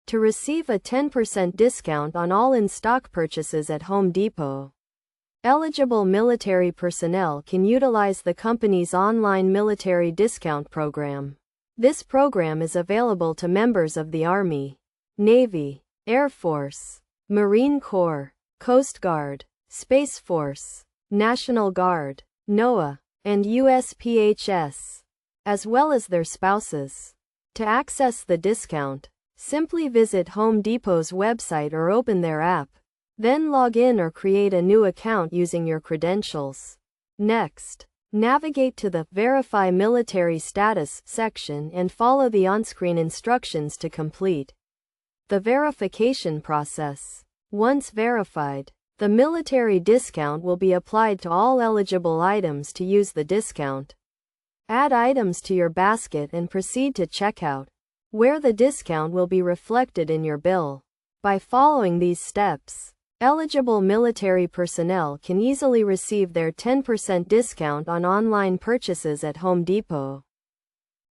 to receive a 10% discount on all in-stock purchases at Home Depot. Eligible military personnel can utilize the company's online military discount program. This program is available to members of the Army, Navy, Air Force, Marine Corps, Coast Guard, Space Force, National Guard, NOAA, and USPHS, as well as their spouses. To access the discount, simply visit Home Depot's website or open their app, then log in or create a new account using your credentials. Next, navigate to the Verify Military Status section and follow the on-screen instructions to complete the verification process. Once verified, the military discount will be applied to all eligible items. To use the discount, add items to your basket and proceed to checkout, where the discount will be reflected in your bill. By following these steps, eligible military personnel can easily receive their 10% discount on online purchases at Home Depot.